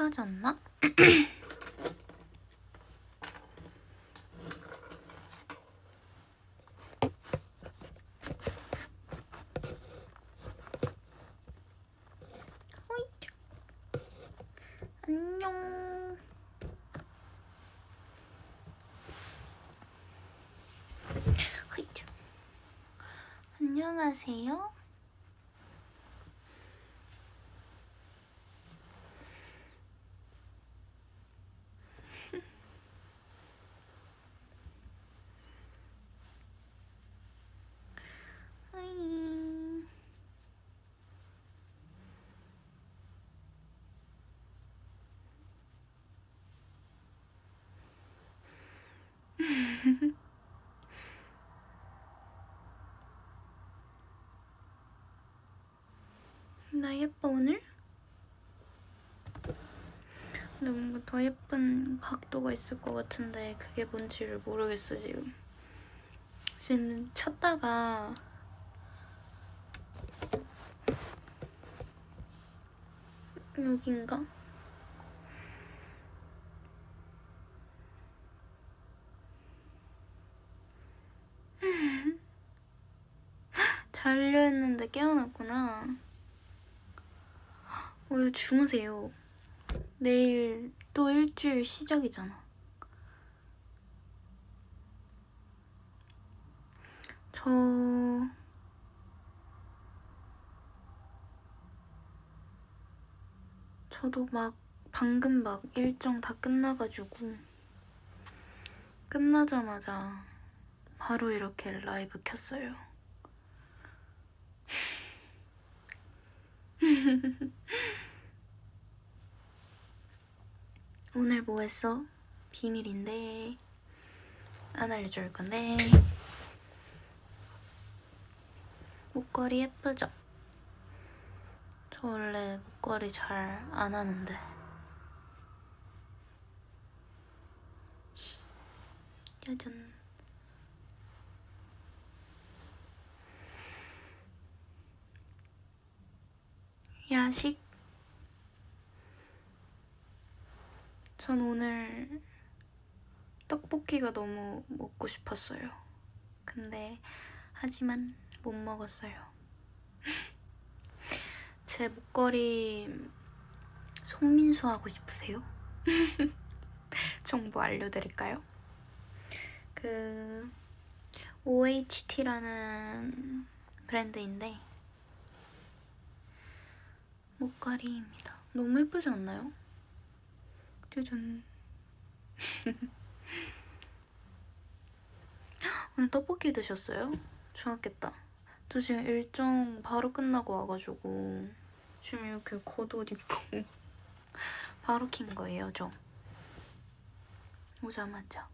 사라졌나? 안녕. 안녕하세요. 나 예뻐 오늘? 근데 뭔가 더 예쁜 각도가 있을 것 같은데 그게 뭔지를 모르겠어 지금. 지금 찾다가 여긴가? 자려 했는데 깨어났구나. 이거 주무세요. 내일 또 일주일 시작이잖아. 저도 방금 일정 다 끝나가지고 끝나자마자 바로 이렇게 라이브 켰어요. 오늘 뭐 했어? 비밀인데 안 알려줄 건데. 목걸이 예쁘죠? 저 원래 목걸이 잘 안 하는데. 짜잔. 야식? 전 오늘 떡볶이가 너무 먹고 싶었어요. 근데 하지만 못 먹었어요. 제 목걸이 송민수 하고 싶으세요? 정보 알려드릴까요? 그 OHT라는 브랜드인데 목걸이입니다. 너무 예쁘지 않나요? 짜잔. 오늘 떡볶이 드셨어요? 좋았겠다. 저 지금 일정 바로 끝나고 와가지고 지금 이렇게 겉옷 입고 바로 킨 거예요, 저. 오자마자.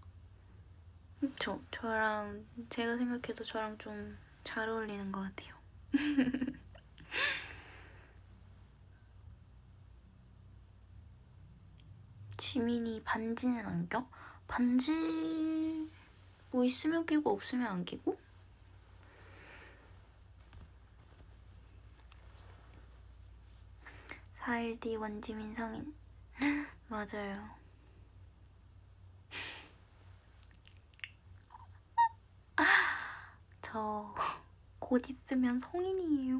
저랑 제가 생각해도 저랑 좀 잘 어울리는 것 같아요. 지민이 반지는 안 껴? 반지 뭐 있으면 끼고 없으면 안 끼고? (4일) 뒤 원지민 성인. 맞아요. 저 곧 있으면 성인이에요.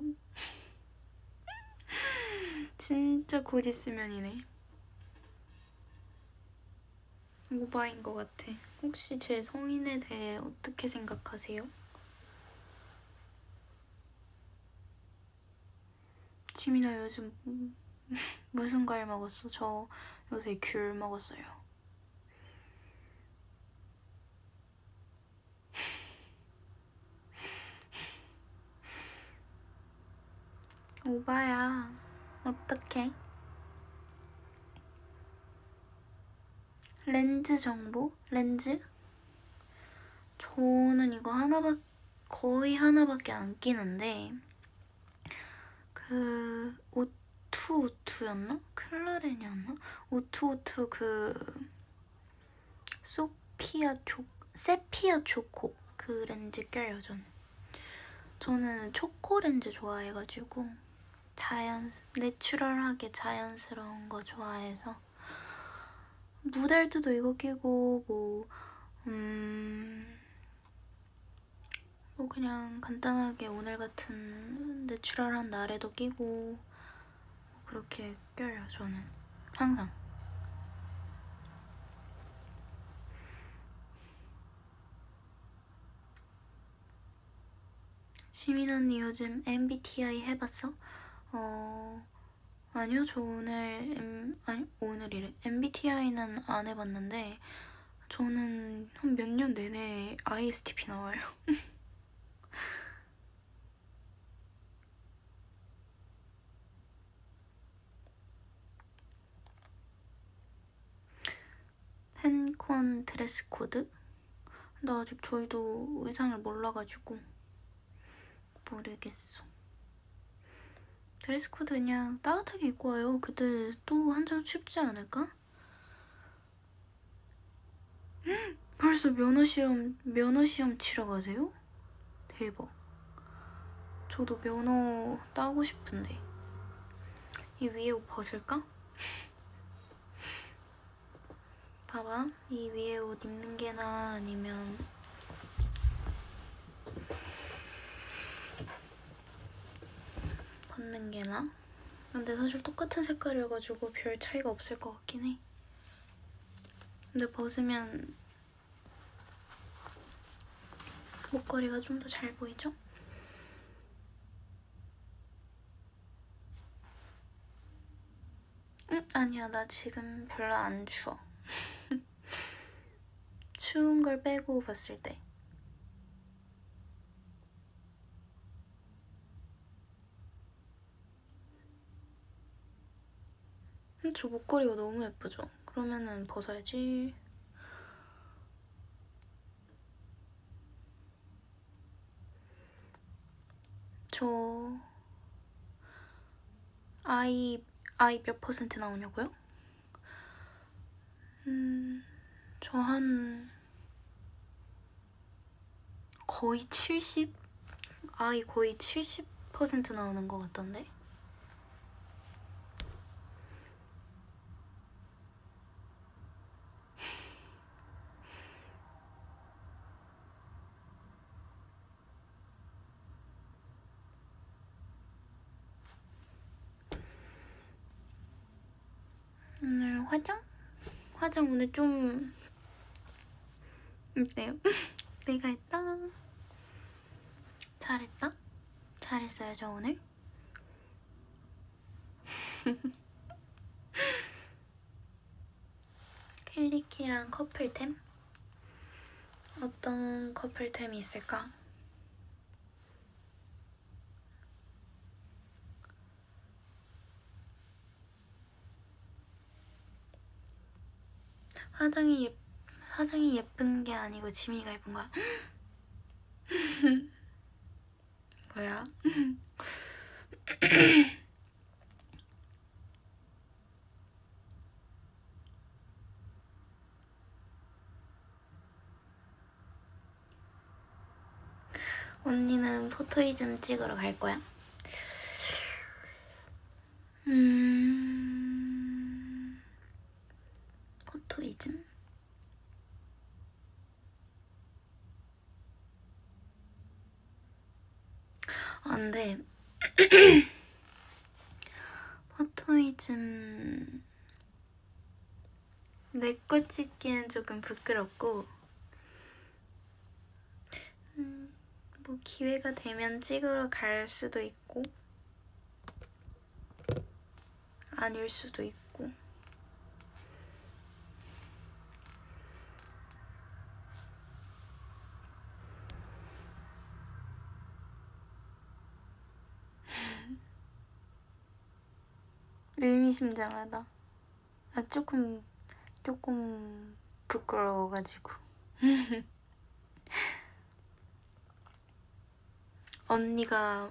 진짜 곧 있으면이네. 오바인 것 같아. 혹시 제 성인에 대해 어떻게 생각하세요? 지민아 요즘 무슨 과일 먹었어? 저 요새 귤 먹었어요. 오바야. 어떡해? 렌즈 정보? 렌즈? 저는 이거 거의 하나밖에 안 끼는데 그 오투오투였나? 클라렌이었나? 오투오투 세피아 초코 그 렌즈 껴요 저는 초코 렌즈 좋아해가지고 내추럴하게 자연스러운 거 좋아해서 무대할 때도 이거 끼고 뭐 그냥 간단하게 오늘 같은 내추럴한 날에도 끼고 그렇게 껴요. 저는 항상. 지민 언니 요즘 MBTI 해봤어? 아니요. 저 오늘이래. MBTI는 안 해봤는데 저는 한 몇 년 내내 ISTP 나와요. 팬콘 드레스 코드? 나 아직 저희도 의상을 몰라가지고 모르겠어. 드레스 코드 그냥 따뜻하게 입고 와요. 그때 또 한참 춥지 않을까? 벌써 면허시험 치러 가세요? 대박. 저도 면허 따고 싶은데. 이 위에 옷 벗을까? 봐봐. 이 위에 옷 입는 게 나아 아니면 벗는 게 나아? 근데 사실 똑같은 색깔이어가지고 별 차이가 없을 것 같긴 해. 근데 벗으면 목걸이가 좀 더 잘 보이죠? 아니야. 나 지금 별로 안 추워. 추운 걸 빼고 봤을 때. 저 목걸이가 너무 예쁘죠? 그러면은 벗어야지. 저 I 몇 퍼센트 나오냐고요? 저 한 거의 70? 거의 70% 나오는 것 같던데? 오늘 화장 오늘 좀 어때요? 내가 했다. 잘했다? 잘했어요 저 오늘? 킬리키랑 커플템? 어떤 커플템이 있을까? 화장이 예쁜 게 아니고 지민이가 예쁜 거야? 뭐야? 언니는 포토이즘 찍으러 갈 거야? 포토이즘? 안 돼. 포토이즘 내 거 찍기엔 조금 부끄럽고 뭐 기회가 되면 찍으러 갈 수도 있고 아닐 수도 있고. 의미심장하다. 아 조금 부끄러워가지고. 언니가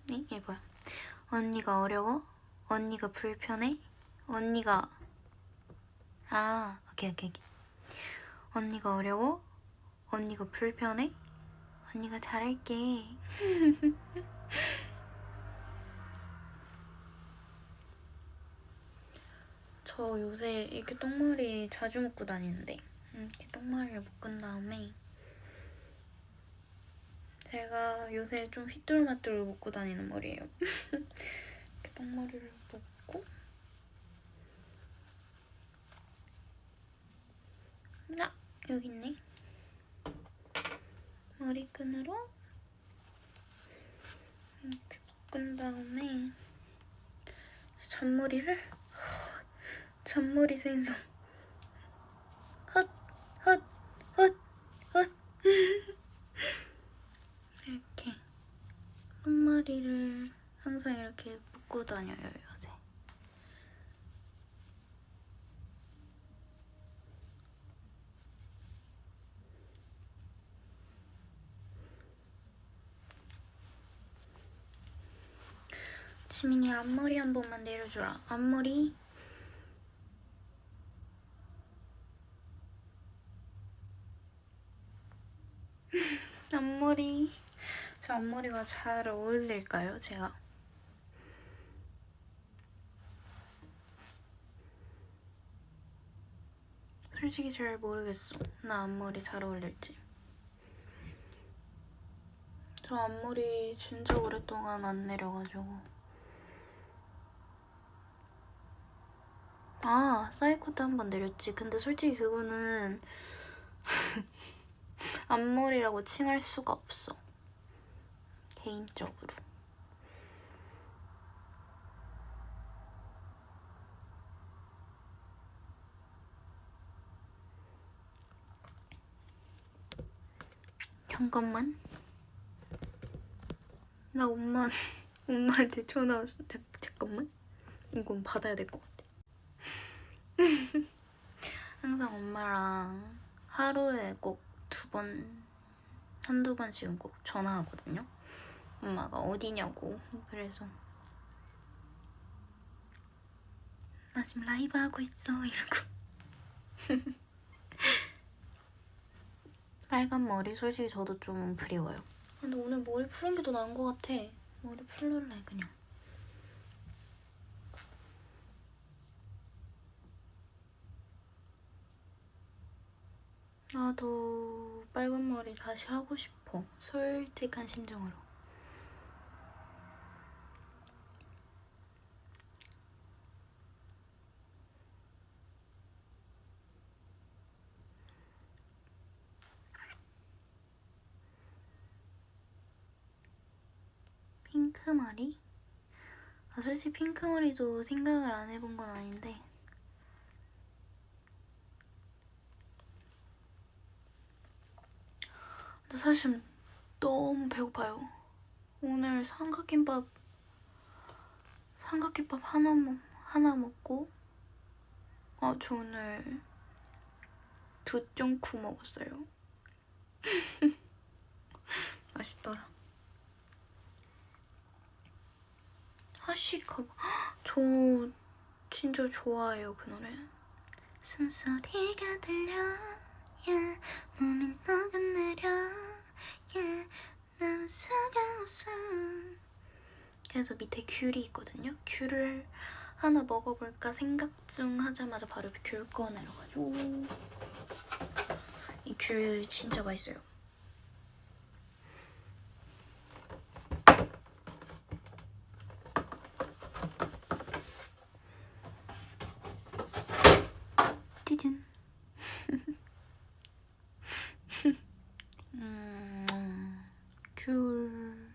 이게 뭐야? 언니가 어려워? 언니가 불편해? 언니가 오케이. 언니가 어려워? 언니가 불편해? 언니가 잘할게. 저 요새 이렇게 똥머리 자주 묶고 다니는데 이렇게 똥머리를 묶은 다음에 제가 요새 좀 휘뚤마뚤 묶고 다니는 머리예요. 이렇게 똥머리를 묶고 여기 있네. 머리끈으로 이렇게 묶은 다음에 잔머리 생성 헛 이렇게 똥머리를 항상 이렇게 묶고 다녀요 요새. 지민이 앞머리 한 번만 내려주라. 앞머리. 앞머리. 저 앞머리가 잘 어울릴까요, 제가? 솔직히 잘 모르겠어. 나 앞머리 잘 어울릴지. 저 앞머리 진짜 오랫동안 안 내려가지고. 아, 사이코 때 한 번 내렸지. 근데 솔직히 그거는 앞머리라고 칭할 수가 없어. 개인적으로. 잠깐만. 나 엄마한테 전화 왔어. 잠깐만. 이건 받아야 될 것 같아. 항상 엄마랑 하루에 꼭 한두 번씩은 꼭 전화하거든요. 엄마가 어디냐고. 그래서 나 지금 라이브 하고 있어 이러고. 빨간 머리 솔직히 저도 좀 그리워요. 근데 오늘 머리 푸는 게 더 나은 것 같아. 머리 풀러래 그냥. 나도 빨간 머리 다시 하고 싶어. 솔직한 심정으로. 핑크머리? 솔직히 핑크머리도 생각을 안 해본 건 아닌데 근데 사실 너무 배고파요. 오늘 삼각김밥 하나 먹고 저 오늘 2쫑쿠 먹었어요. 맛있더라. 하시커 저 진짜 좋아해요 그 노래. 숨소리가 들려 yeah. 몸이 녹아내려 yeah. 남은 수가 없어. 그래서 밑에 귤이 있거든요. 귤을 하나 먹어볼까 생각 중 하자마자 바로 귤 꺼내려가지고 이 귤 진짜 맛있어요. 찌든. 귤.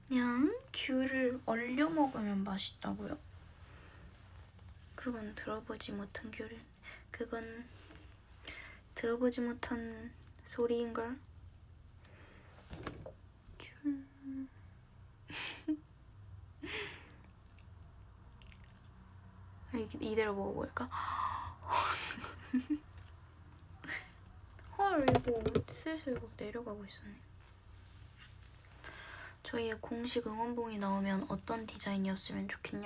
그냥 귤을 얼려 먹으면 맛있다고요? 그건 들어보지 못한 그건 들어보지 못한 소리인걸? 귤. 이대로 먹어볼까? 헐, 이거 슬슬 막 내려가고 있었네. 저희의 공식 응원봉이 나오면 어떤 디자인이었으면 좋겠냐?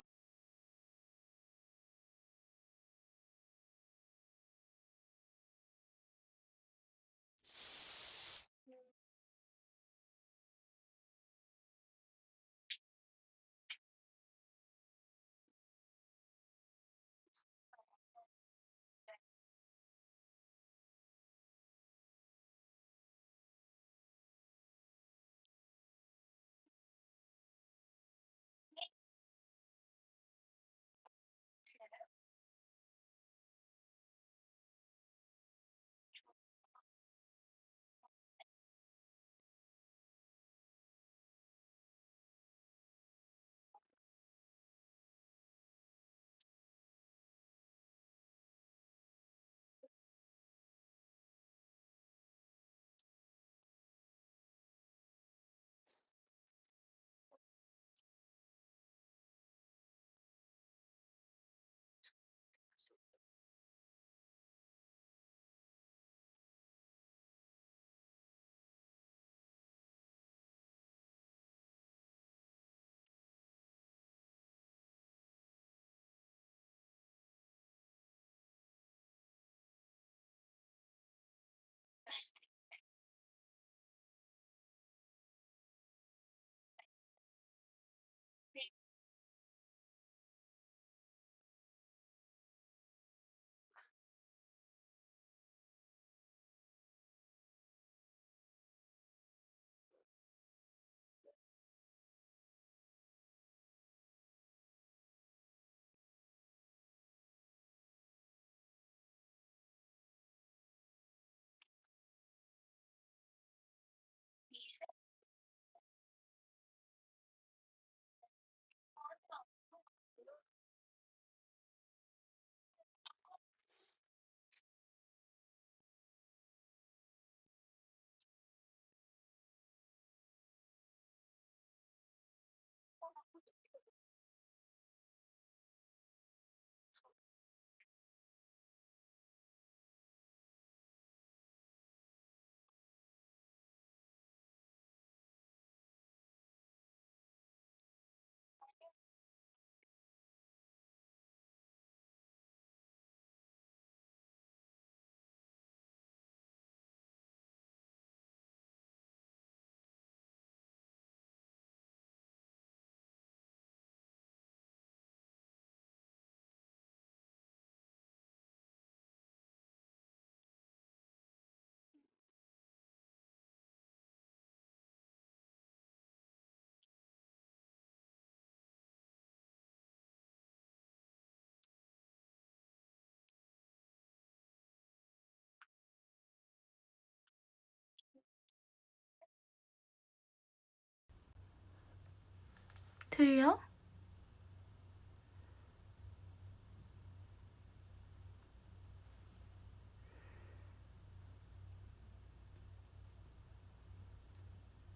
들려?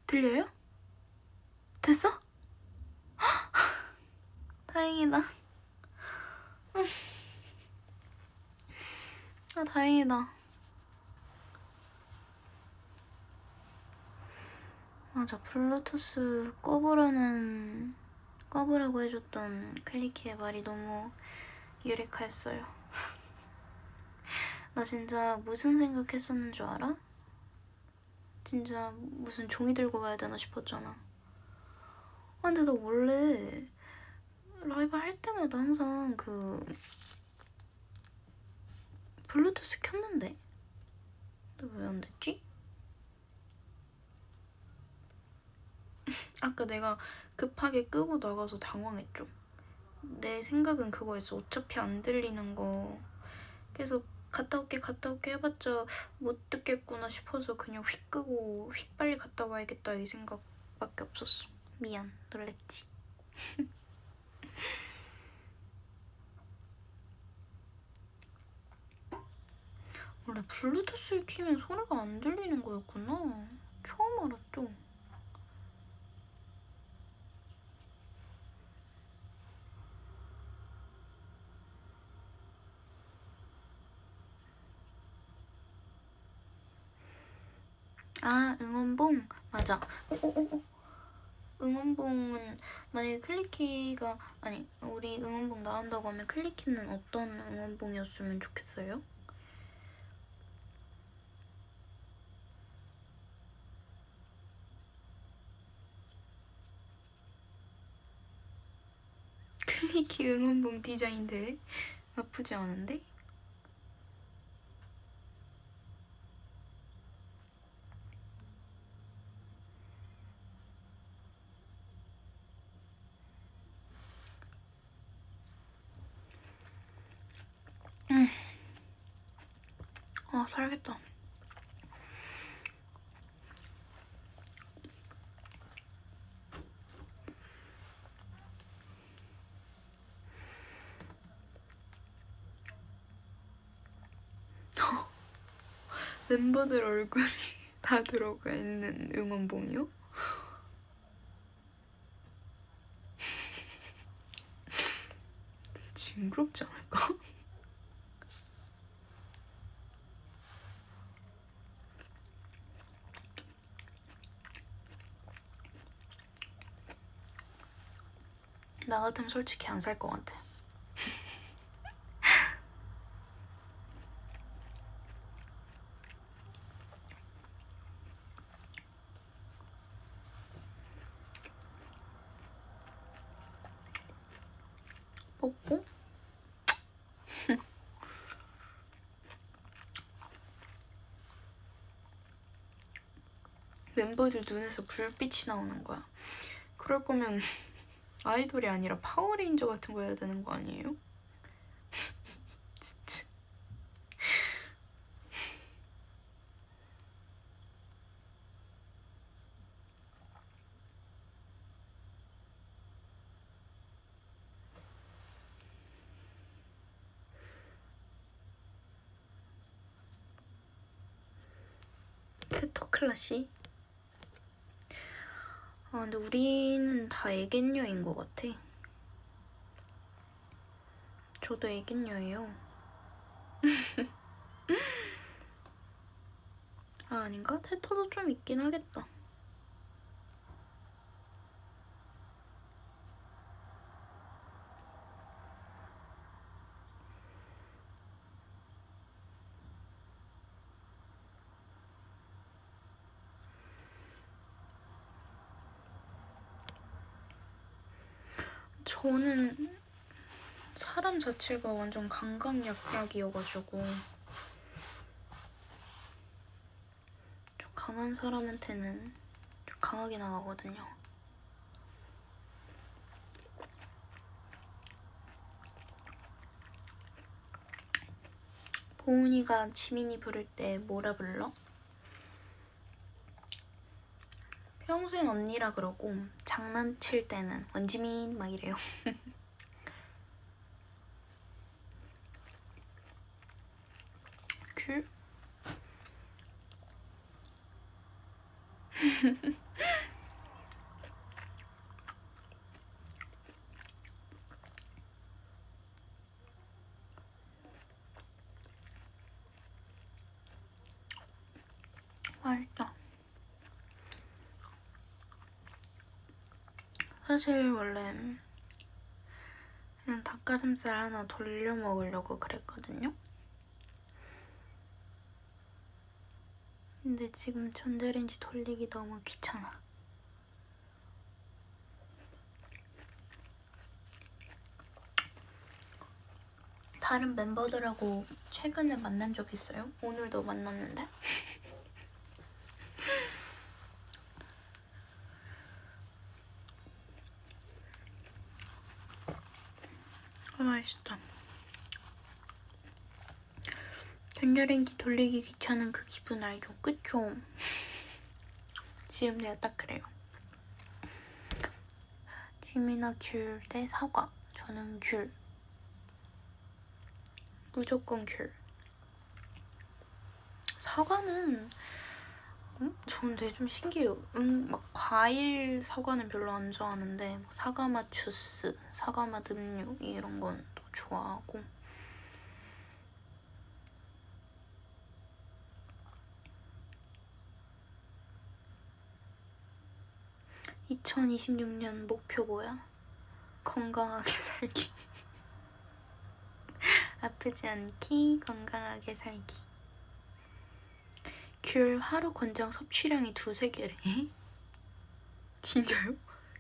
들려요? 됐어? 다행이다. 아, 다행이다. 맞아, 블루투스 꺼보라고 해줬던 클리키의 말이 너무 유력했어요. 나 진짜 무슨 생각했었는 줄 알아? 진짜 무슨 종이 들고 와야 되나 싶었잖아. 근데 나 원래 라이브 할 때마다 항상 블루투스 켰는데? 근데 왜 안 됐지? 아까 내가 급하게 끄고 나가서 당황했죠. 내 생각은 그거였어. 어차피 안 들리는 거 계속 갔다 올게 해봤자 못 듣겠구나 싶어서 그냥 휙 끄고 휙 빨리 갔다 와야겠다 이 생각밖에 없었어. 미안, 놀랬지. 원래 블루투스를 키면 소리가 안 들리는 거였구나. 처음 알았죠. 아, 응원봉? 맞아. 응원봉은 만약에 클리키가 아니 우리 응원봉 나온다고 하면 클리키는 어떤 응원봉이었으면 좋겠어요? 클리키 응원봉 디자인 대회? 나쁘지 않은데? 아, 살겠다. 멤버들 얼굴이 다 들어가 있는 응원봉이요? 징그럽지 않을까? 나 같으면 솔직히 안 살 것 같아. 뽀뽀? 멤버들 눈에서 불빛이 나오는 거야. 그럴 거면 아이돌이 아니라 파워레인저 같은 거 해야 되는 거 아니에요? 진짜. 테토 클라시? 아 근데 우리는 다 애견녀인 것 같아. 저도 애견녀예요. 아 아닌가? 테토도 좀 있긴 하겠다. 저는 사람 자체가 완전 강강약약이어가지고 좀 강한 사람한테는 좀 강하게 나가거든요. 보은이가 지민이 부를 때 뭐라 불러? 평소엔 언니라 그러고 장난칠 때는 원지민 막 이래요. 귤? 맛있다. 사실 원래 그냥 닭가슴살 하나 돌려 먹으려고 그랬거든요. 근데 지금 전자레인지 돌리기 너무 귀찮아. 다른 멤버들하고 최근에 만난 적 있어요? 오늘도 만났는데? 아 맛있다. 전자레인지 돌리기 귀찮은 그 기분 알죠? 그쵸? 지금 내가 딱 그래요. 지민아 귤 대 사과. 저는 귤. 무조건 귤. 사과는 저는 되게 좀 신기해요. 막 과일 사과는 별로 안 좋아하는데 뭐 사과맛 주스, 사과맛 음료 이런 건 또 좋아하고. (2026년) 목표 뭐야? 건강하게 살기. 아프지 않기, 건강하게 살기. 귤 하루 권장 섭취량이 2~3개래. 진짜요?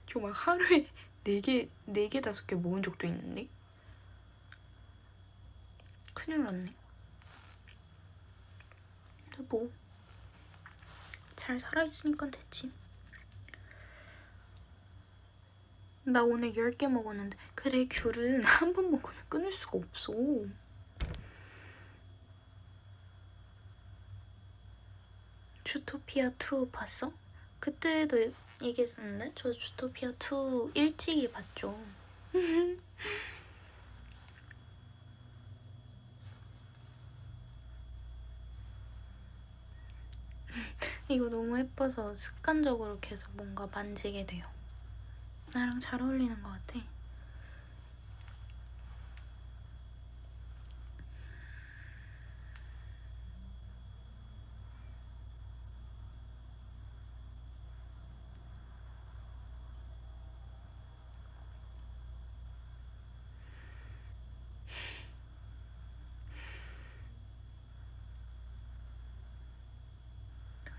저 막 하루에 4개, 5개 먹은 적도 있는데? 큰일 났네. 근데 뭐, 잘 살아있으니까 됐지. 나 오늘 10개 먹었는데 그래 귤은 한 번 먹으면 끊을 수가 없어. 주토피아2 봤어? 그때도 얘기했었는데 저 주토피아2 일찍이 봤죠. 이거 너무 예뻐서 습관적으로 계속 뭔가 만지게 돼요. 나랑 잘 어울리는 것 같아.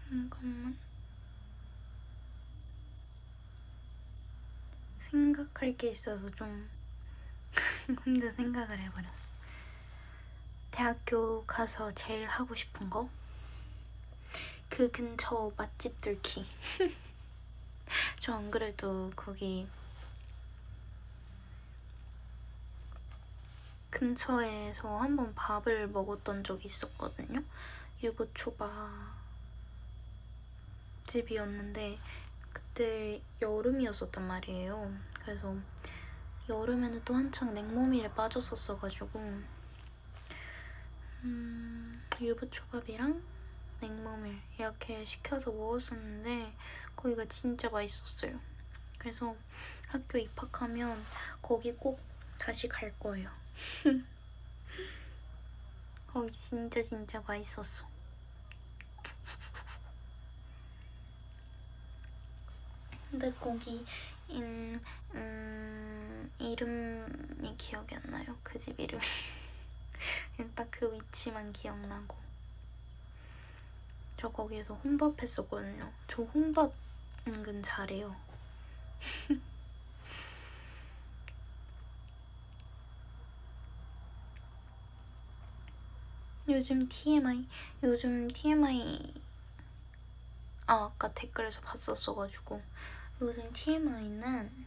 잠깐만. 생각할 게 있어서 좀 혼자 생각을 해버렸어. 대학교 가서 제일 하고 싶은 거? 그 근처 맛집 뚫기. 저 안 그래도 거기 근처에서 한번 밥을 먹었던 적이 있었거든요. 유부초밥 집이었는데 그때 여름이었었단 말이에요. 그래서 여름에는 또 한창 냉모밀에 빠졌었어가지고 유부초밥이랑 냉모밀 이렇게 시켜서 먹었었는데 거기가 진짜 맛있었어요. 그래서 학교 입학하면 거기 꼭 다시 갈 거예요. 거기 진짜 맛있었어. 근데 거기 이름이 기억이 안 나요. 그 집 이름이. 그냥 딱 그 위치만 기억나고. 저 거기에서 혼밥 했었거든요. 저 혼밥 은근 잘해요. 요즘 TMI 아까 댓글에서 봤었어가지고 요즘 TMI는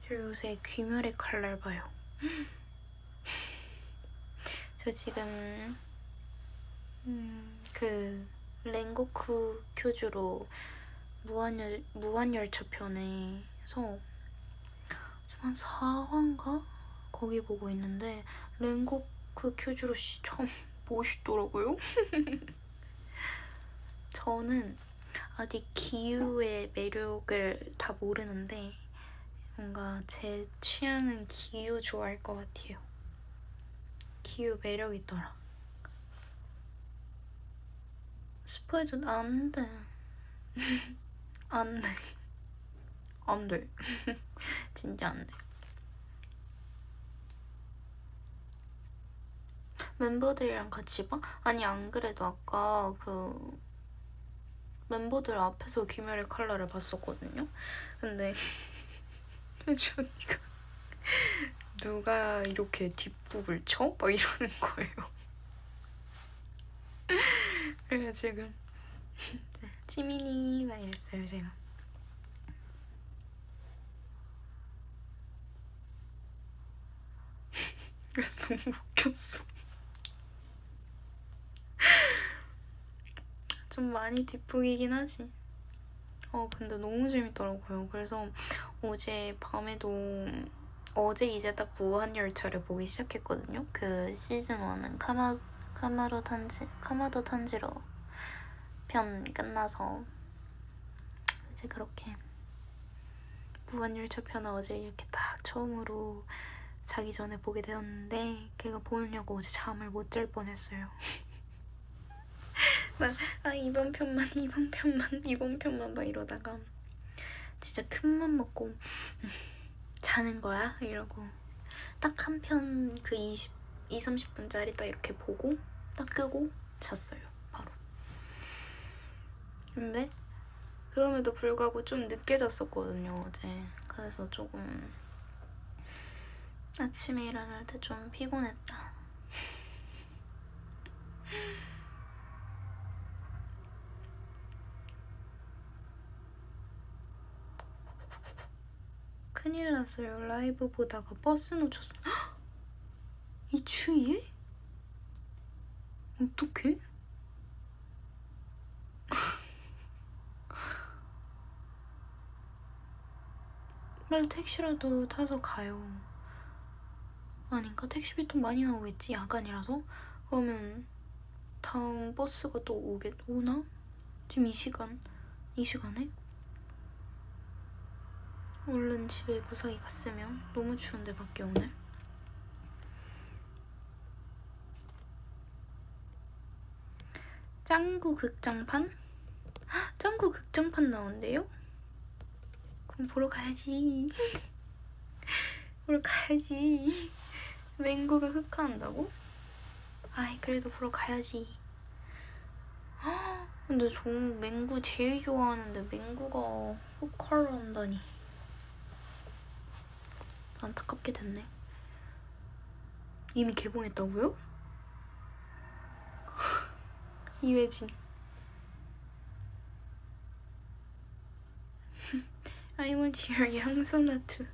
저 요새 귀멸의 칼날 봐요. 저 지금 그 랭고쿠 큐주로 무한열차 편에서 한 4화인가? 거기 보고 있는데 랭고쿠 큐주로 씨 참 멋있더라고요. 저는 아직 기유의 매력을 다 모르는데 뭔가 제 취향은 기유 좋아할 것 같아요. 기유 매력 있더라. 스포해도 안 돼. 안 돼. 안 돼. 진짜 안 돼. 멤버들이랑 같이 봐? 아니 안 그래도 아까 그 멤버들 앞에서 귀멸의 칼날을 봤었거든요? 근데 혜주 언니가 누가 이렇게 뒷북을 쳐? 막 이러는 거예요. 그래가지고 지민이 막 이랬어요 제가. 그래서 너무 웃겼어. 좀 많이 뒷북이긴 하지. 근데 너무 재밌더라고요. 그래서 어제 밤에도 이제 딱 무한열차를 보기 시작했거든요. 그 시즌 1은 카마도 탄지로 편 끝나서 이제 그렇게 무한열차 편을 어제 이렇게 딱 처음으로 자기 전에 보게 되었는데 걔가 보느냐고 어제 잠을 못 잘 뻔했어요. 이번 편만 막 이러다가 진짜 큰 맘 먹고 자는 거야? 이러고 딱 한 편 그 30분짜리 딱 이렇게 보고 딱 끄고 잤어요. 바로. 근데 그럼에도 불구하고 좀 늦게 잤었거든요 어제. 그래서 조금 아침에 일어날 때 좀 피곤했다. 큰일 났어요. 라이브 보다가 버스 놓쳤어. 이 추위에? 어떡해? 빨리 택시라도 타서 가요. 아닌가? 택시비 좀 많이 나오겠지? 야간이라서? 그러면 다음 버스가 또 오나? 지금 이 시간에? 얼른 집에 무사히 갔으면. 너무 추운데 밖에 오늘. 짱구 극장판? 짱구 극장판 나온대요? 그럼 보러 가야지. 보러 가야지. 맹구가 흑화한다고? 아이 그래도 보러 가야지. 근데 저 맹구 제일 좋아하는데 맹구가 흑화를 한다니. 안타깝게 됐네. 이미 개봉했다고요? 이회진. 아이머지얼 양소나트.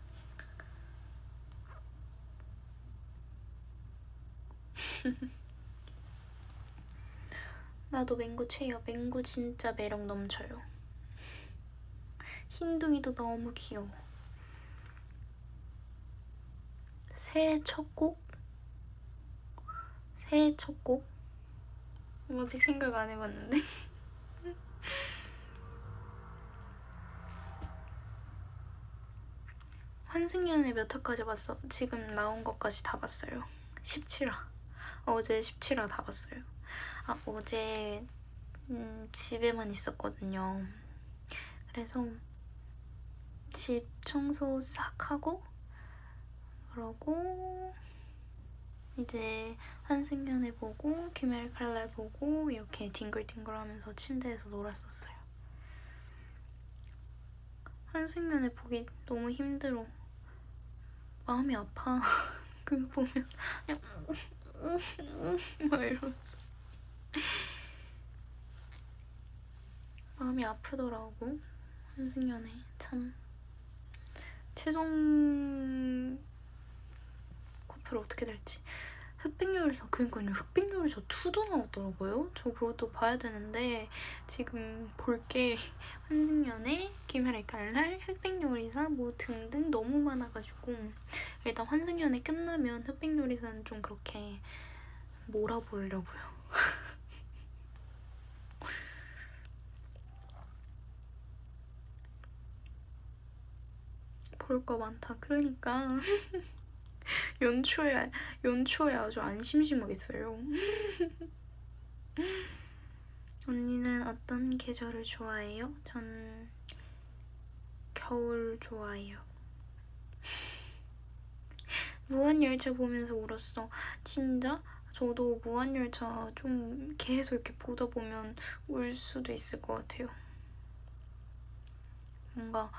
나도 맹구 최여. 맹구 진짜 매력 넘쳐요. 흰둥이도 너무 귀여워. 새해 첫 곡? 새해 첫 곡? 아직 생각 안 해봤는데. 환승연애 몇 화까지 봤어? 지금 나온 것까지 다 봤어요. 17화. 어제 17화 다 봤어요. 어제 집에만 있었거든요. 그래서 집 청소 싹 하고 그러고 이제 환승연애 보고 귀멸의 칼날 보고 이렇게 뒹굴뒹굴 하면서 침대에서 놀았었어요. 환승연애 보기 너무 힘들어. 마음이 아파. 그거 보면 그냥 막 이러면서 마음이 아프더라고. 환승연애 참. 최종 커플 어떻게 될지. 흑백요리사, 그러니까요. 흑백요리사 2도 나왔더라고요. 저 그것도 봐야 되는데 지금 볼게 환승연애, 귀멸의 칼날, 흑백요리사 뭐 등등 너무 많아가지고 일단 환승연애 끝나면 흑백요리사는 좀 그렇게 몰아보려고요. 볼 거 많다. 그러니까 연초에 아주 안 심심하겠어요. 언니는 어떤 계절을 좋아해요? 전 겨울 좋아해요. 무한열차 보면서 울었어. 진짜? 저도 무한열차 좀 계속 이렇게 보다 보면 울 수도 있을 것 같아요. 뭔가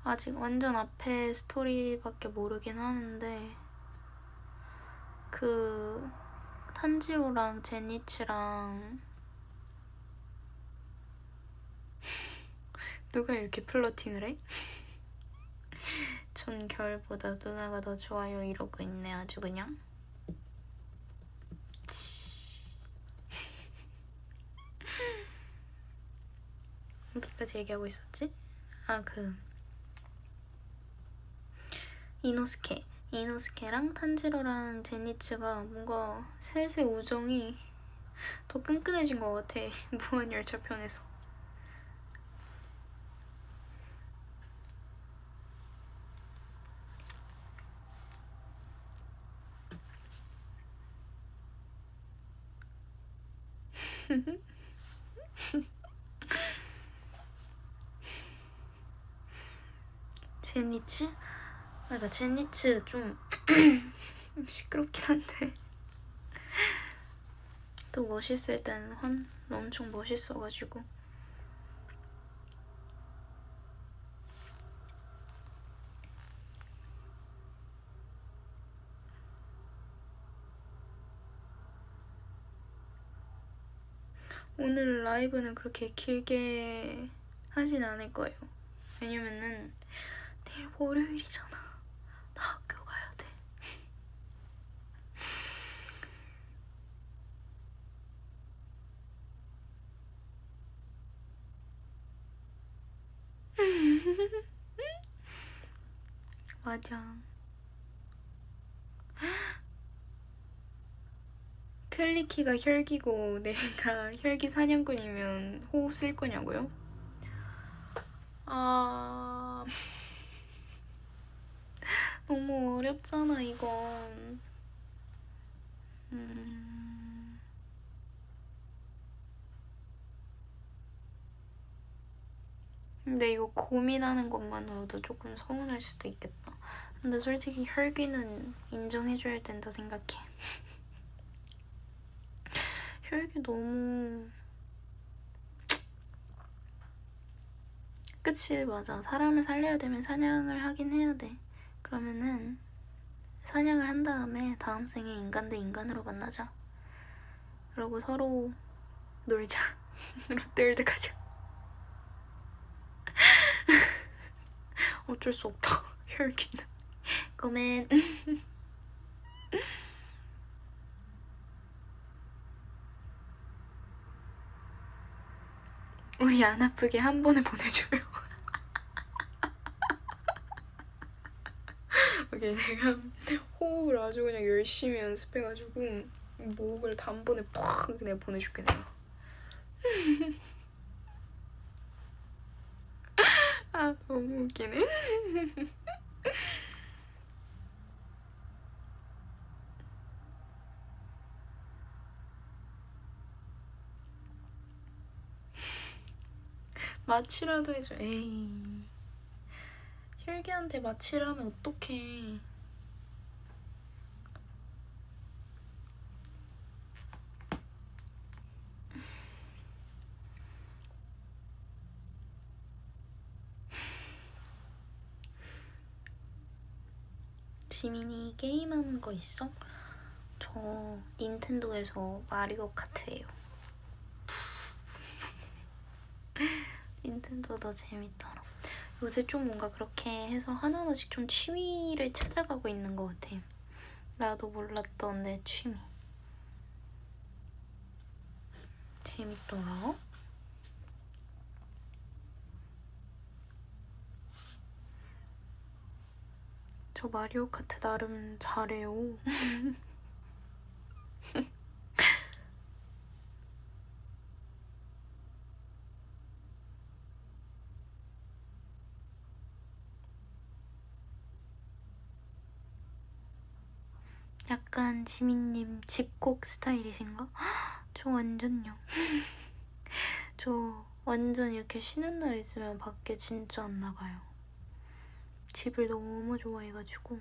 아직 완전 앞에 스토리밖에 모르긴 하는데 그 탄지로랑 제니치랑 누가 이렇게 플러팅을 해? 전 겨울보다 누나가 더 좋아요 이러고 있네 아주 그냥. 어디까지 얘기하고 있었지? 이노스케랑 탄지로랑 제니츠가 뭔가 셋의 우정이 더 끈끈해진 것 같아. 무한열차 편에서. 제니츠? 그러니까 제니츠 좀 시끄럽긴 한데 또 멋있을 때는 엄청 멋있어가지고. 오늘 라이브는 그렇게 길게 하진 않을 거예요. 왜냐면은 내일 월요일이잖아. 나 학교 가야 돼. 맞아. 클리키가 혈기고 내가 혈기 사냥꾼이면 호흡 쓸 거냐고요? 너무 어렵잖아 이건. 근데 이거 고민하는 것만으로도 조금 서운할 수도 있겠다. 근데 솔직히 혈기는 인정해줘야 된다 생각해. 혈기 너무... 그치, 맞아. 사람을 살려야 되면 사냥을 하긴 해야 돼. 그러면은 사냥을 한 다음에 다음 생에 인간 대 인간으로 만나자. 그러고 서로 놀자. 롯데월드 가자. 어쩔 수 없다. 혈기는. 고멘. 우리 안 아프게 한 번에 보내줘요. 오케이, 내가 호흡을 아주 그냥 열심히 연습해가지고 목을 단번에 팍 그냥 보내줄게 내가. 아 너무 웃기네. 마취라도 해줘. 에이, 혈기한테 마취를 하면 어떡해. 지민이 게임하는 거 있어? 저 닌텐도에서 마리오 카트예요. 닌텐도 더 재밌더라. 요새 좀 뭔가 그렇게 해서 하나하나씩 좀 취미를 찾아가고 있는 것 같아. 나도 몰랐던 내 취미. 재밌더라. 저 마리오 카트 나름 잘해요. 약간 지민님 집콕 스타일이신가? 저 완전요. 저 완전 이렇게 쉬는 날 있으면 밖에 진짜 안 나가요. 집을 너무 좋아해가지고.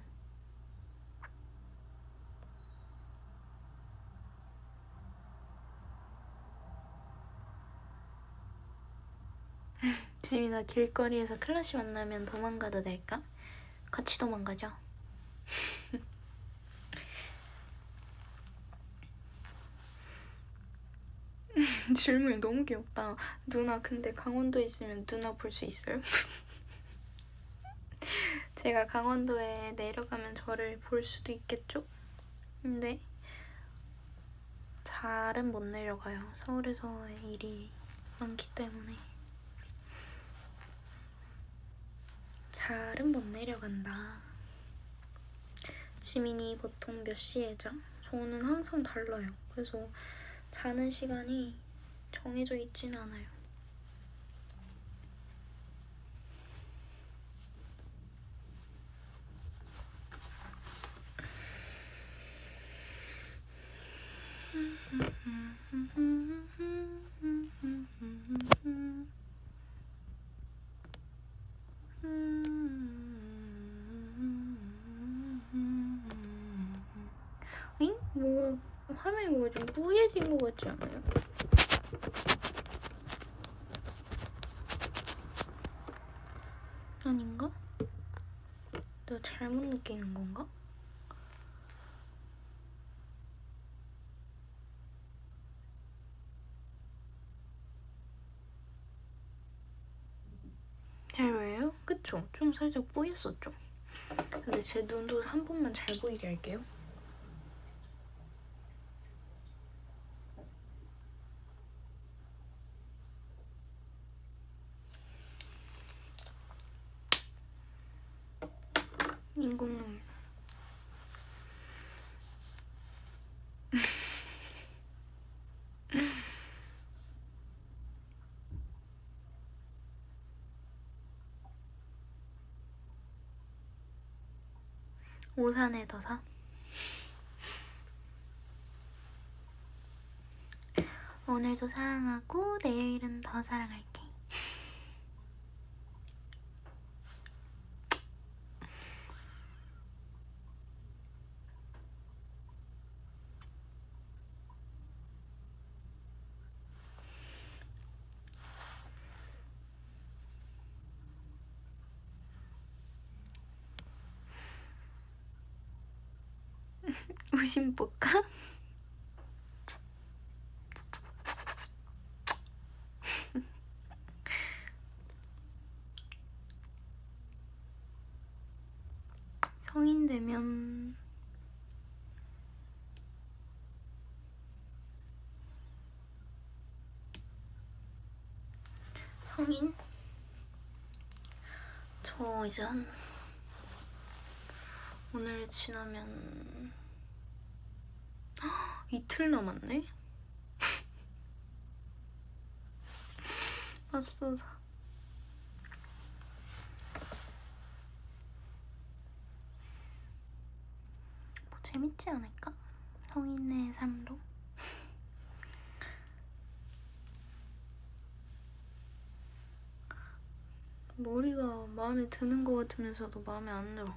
지민아, 길거리에서 클래시 만나면 도망가도 될까? 같이 도망가자. 질문이 너무 귀엽다. 누나, 근데 강원도에 있으면 누나 볼 수 있어요? 제가 강원도에 내려가면 저를 볼 수도 있겠죠? 근데 잘은 못 내려가요. 서울에서 일이 많기 때문에. 잘은 못 내려간다. 지민이 보통 몇 시에 자? 저는 항상 달라요. 그래서 자는 시간이 정해져 있진 않아요. 잉? 뭐 화면이 뭐가 좀 뿌얘진 것 같지 않아요? 아닌가? 내가 잘못 느끼는 건가? 잘 보여요? 그쵸? 좀 살짝 뿌였었죠? 근데 제 눈도 한 번만 잘 보이게 할게요. 인공눈. 오산에 더 사? 오늘도 사랑하고 내일은 더 사랑할게. 신볼까? 성인 되면 성인? 저 이제 한 오늘 지나면 이틀 남았네? 맙소사. 뭐 재밌지 않을까? 성인의 삶도? 머리가 마음에 드는 것 같으면서도 마음에 안 들어.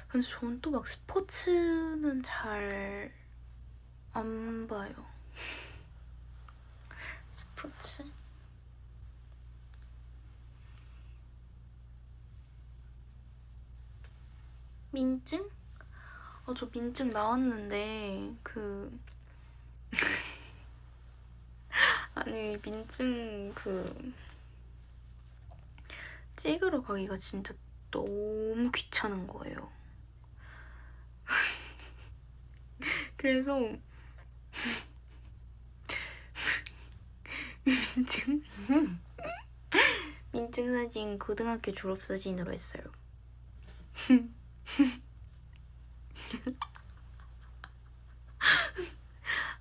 근데 저는 또 막 스포츠는 잘 안 봐요. 스포츠? 민증? 저 민증 나왔는데 아니 민증 찍으러 가기가 진짜 너무 귀찮은 거예요. 그래서 민증 사진 고등학교 졸업 사진으로 했어요.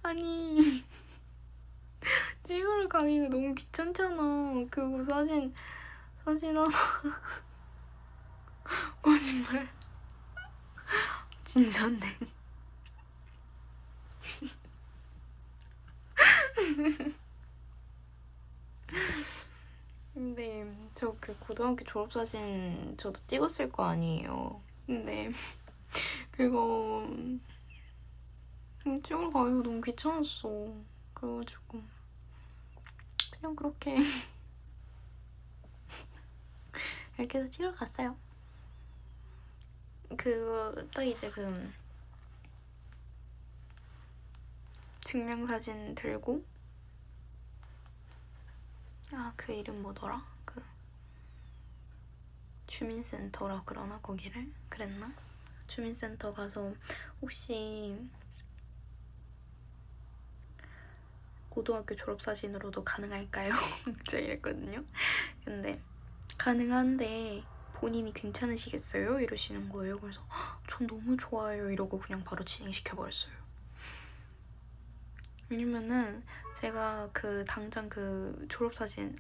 아니 찍으러 가기가 너무 귀찮잖아. 그거 사진 하나 거짓말 진짜인데. 근데 저 그 고등학교 졸업사진 저도 찍었을 거 아니에요. 근데 그거 찍으러 가기가 너무 귀찮았어. 그래가지고 그냥 그렇게 이렇게 해서 찍으러 갔어요. 그거 딱 이제 증명사진 들고 그 이름 뭐더라? 주민센터라 그러나 거기를? 그랬나? 주민센터 가서 혹시 고등학교 졸업사진으로도 가능할까요? 저 이랬거든요. 근데 가능한데 본인이 괜찮으시겠어요? 이러시는 거예요. 그래서 전 너무 좋아요 이러고 그냥 바로 진행시켜버렸어요. 왜냐면은 제가 당장 졸업사진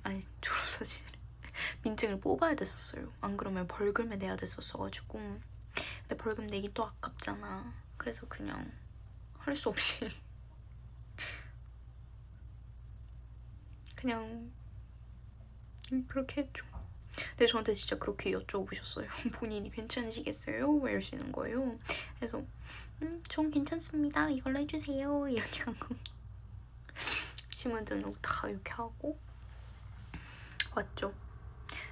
민증을 뽑아야 됐었어요. 안 그러면 벌금에 내야 됐었어가지고. 근데 벌금 내기 또 아깝잖아. 그래서 그냥 할 수 없이 그냥 그렇게 했죠. 근데 저한테 진짜 그렇게 여쭤보셨어요. 본인이 괜찮으시겠어요? 막 이러시는 거예요. 그래서 전 괜찮습니다. 이걸로 해주세요. 이렇게 하고 지문 등록 다 이렇게 하고 왔죠.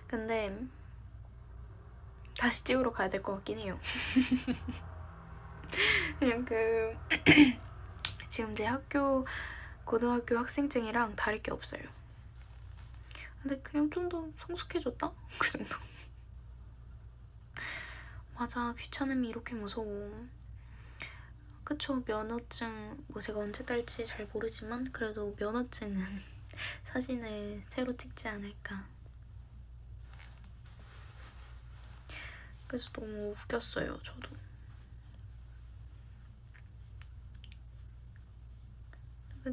근데 다시 찍으러 가야 될 것 같긴 해요. 그냥 지금 제 고등학교 학생증이랑 다를 게 없어요. 근데 그냥 좀 더 성숙해졌다? 그 정도. 맞아, 귀찮음이 이렇게 무서워. 그쵸, 면허증 뭐 제가 언제 딸지 잘 모르지만 그래도 면허증은 사진을 새로 찍지 않을까. 그래서 너무 웃겼어요, 저도.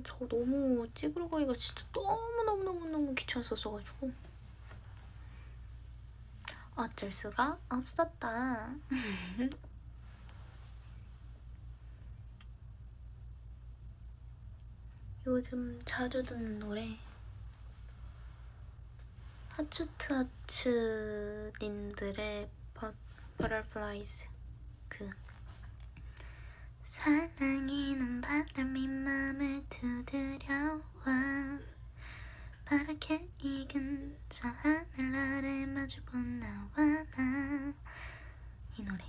저 너무 찍으러 가기가 진짜 너무너무너무너무 귀찮았었어가지고 어쩔 수가 없었다. 요즘 자주 듣는 노래 하츠트하츠님들의 Butterflies, 그 사랑이는 바람이 맘을 두드려와 파랗게 익은 저 하늘 아래 마주본 나와 나. 이 노래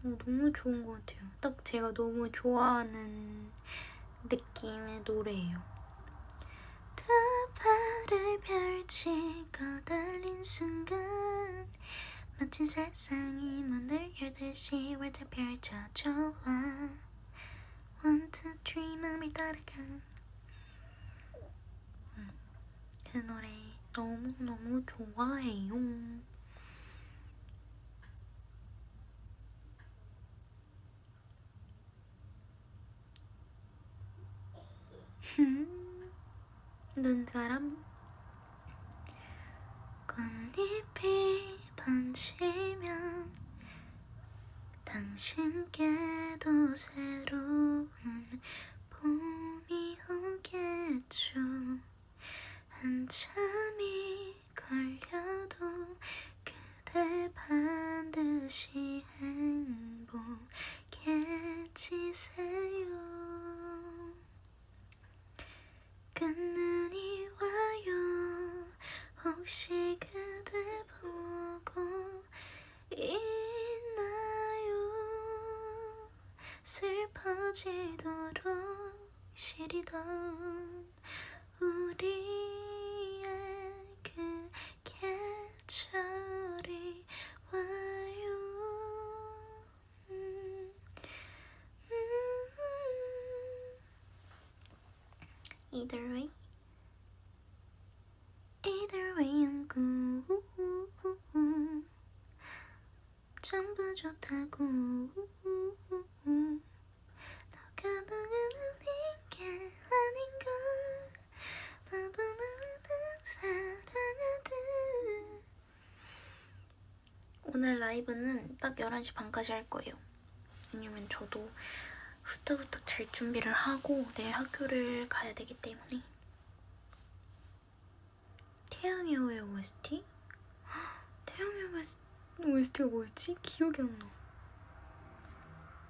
너무 좋은 것 같아요. 딱 제가 너무 좋아하는 느낌의 노래예요. 두 발을 펼치고 달린 순간 마치 세상이 문을 열듯이 활짝 펼쳐져 와. One, two, three 맘을 따라가. 그 노래 너무너무 좋아해요. 눈사람 꽃잎이 번지면 당신께도 새로운 봄이 오겠죠. 한참이 걸려도 그댈 반드시 행복해 지세요. 끝눈이 와요. 혹시 그대 보고 있나요? 슬퍼지도록 시리던 우리의 그 계절이 와요. Either way, either way I'm good. 전부 좋다고. 너가 나가는 게 아닌걸. 나도 나를 사랑하듯. 오늘 라이브는 딱 11시 반까지 할 거예요. 왜냐면 저도 후딱후딱 잘 준비를 하고 내일 학교를 가야 되기 때문에. 태양의 후예 OST? 태양의 OST가 뭐였지? 기억이 안 나.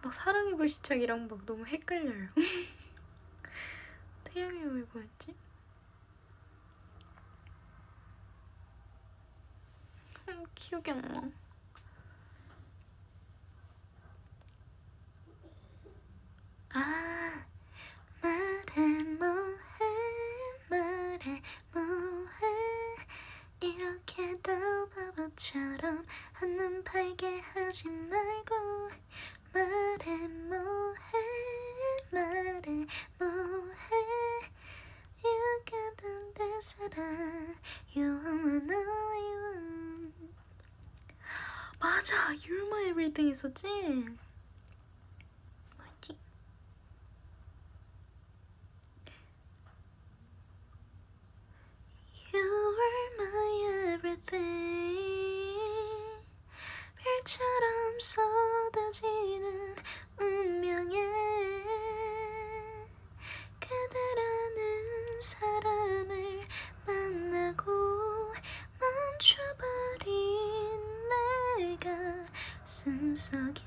막 사랑의 불시착이랑 막 너무 헷갈려요. 태양의 후예 뭐였지? 기억이 안 나. 아, 말해 뭐해, 말해 뭐해. 이렇게 더 바보처럼 한눈 팔게 하지 말고. 말해 뭐해, 말해 뭐해. You got the 사랑, you are my one. 맞아, You're my everything 있었지? 뭐지? You were my everything. 별처럼 쏟아지는 운명에 그대라는 사람을 만나고 멈춰버린 내 가슴속에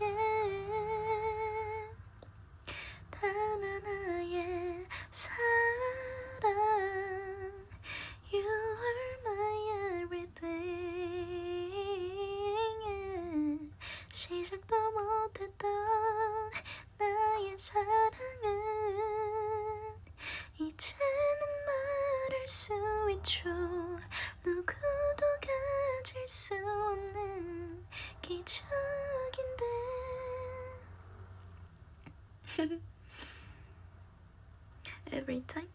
단 하나의 사랑. You are my everything. 시작도 못했던 나의 사랑은 이제는 말할 수 있죠. 누구도 가질 수 없는 기적인데. Every time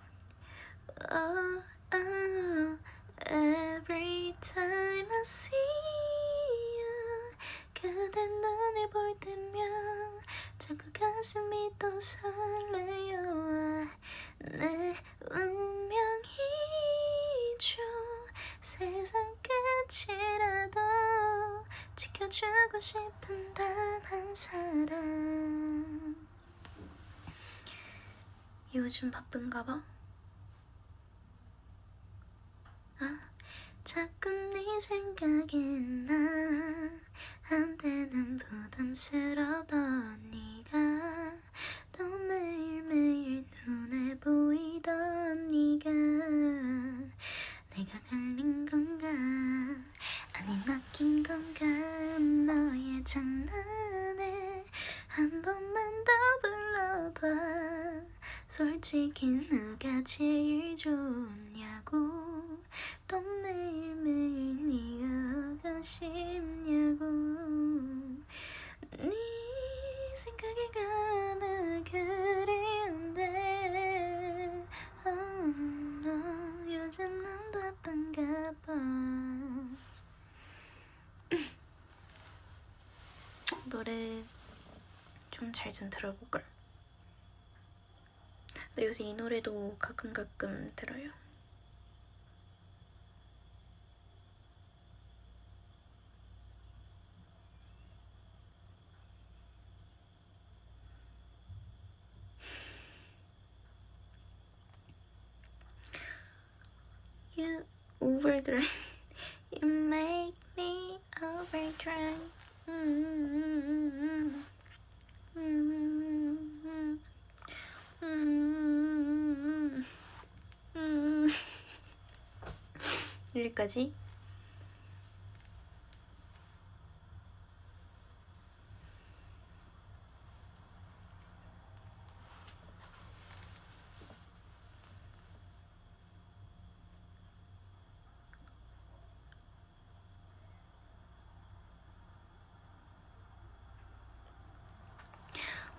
oh, oh. Every time I see you 그대 눈을 볼 때면 자꾸 가슴이 또 설레요. 내 운명이죠. 세상 끝이라도 지켜주고 싶은 단 한 사람. 요즘 바쁜가 봐? 아, 자꾸 네 생각이 나. 한때는 부담스러웠던 네가 또 매일매일 눈에 보이던 네가 내가 걸린 건가 아니 낚인 건가 너의 장난에 한 번만 더 불러봐. 솔직히 누가 제일 좋냐고 또 매일매일 네가 오고 싶냐고. 네 생각이 가나 그리운데 no, 요즘 난 바쁜가 봐. 노래 좀 잘 좀 들어볼걸. 나 요새 이 노래도 가끔 들어요. You overdrive. You make me overdrive. 여기까지.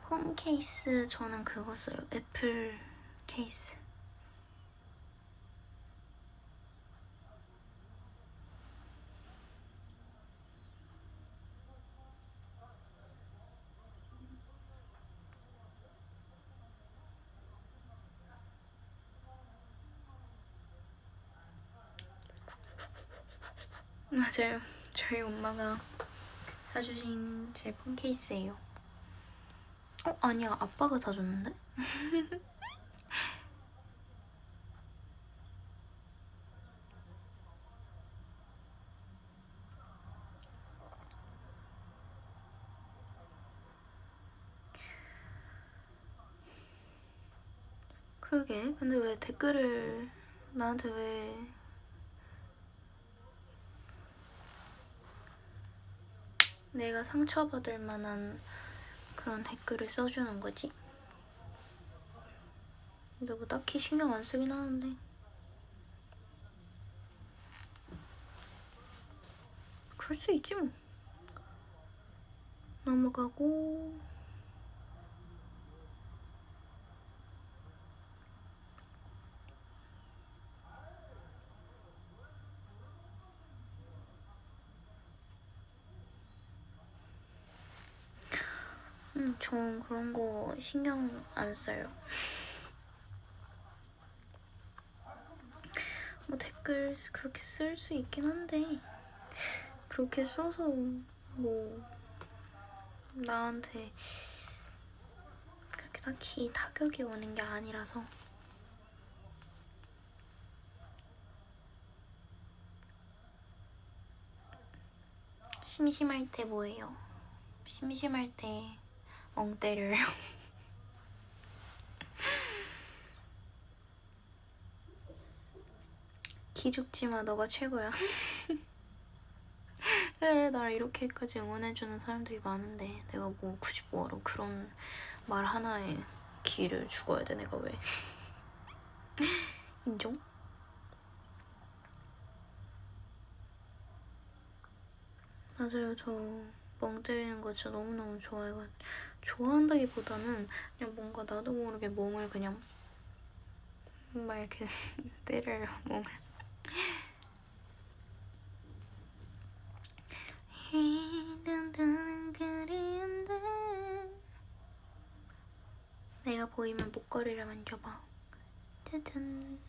홈 케이스 저는 그거 써요. 애플 케이스. 맞아요. 저희 엄마가 사주신 제 폰 케이스예요. 아니야. 아빠가 사줬는데? 그러게. 근데 왜 댓글을 나한테 왜 내가 상처받을 만한 그런 댓글을 써주는 거지? 근데 뭐 딱히 신경 안 쓰긴 하는데. 그럴 수 있지 뭐. 넘어가고. 전 그런 거 신경 안 써요. 뭐 댓글 그렇게 쓸 수 있긴 한데 그렇게 써서 뭐 나한테 그렇게 딱히 타격이 오는 게 아니라서. 심심할 때 뭐해요? 심심할 때 멍 때려요. 기죽지마, 너가 최고야. 그래, 날 이렇게까지 응원해주는 사람들이 많은데 내가 뭐 굳이 뭐하러 그런 말 하나에 기를 죽어야 돼, 내가 왜. 인정? 맞아요. 저 멍 때리는 거 진짜 너무너무 좋아해요. 좋아한다기보다는 그냥 뭔가 나도 모르게 멍을 그냥 막 이렇게 때려요 몸을. 내가 보이면 목걸이를 만져봐. 짜잔.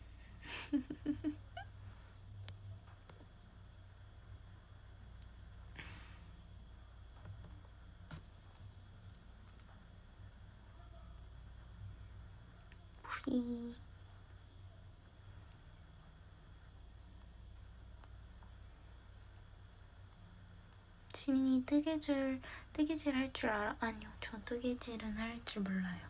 뿌리. 지민이 뜨개질 할 줄 알아? 아니요, 저 뜨개질은 할 줄 몰라요.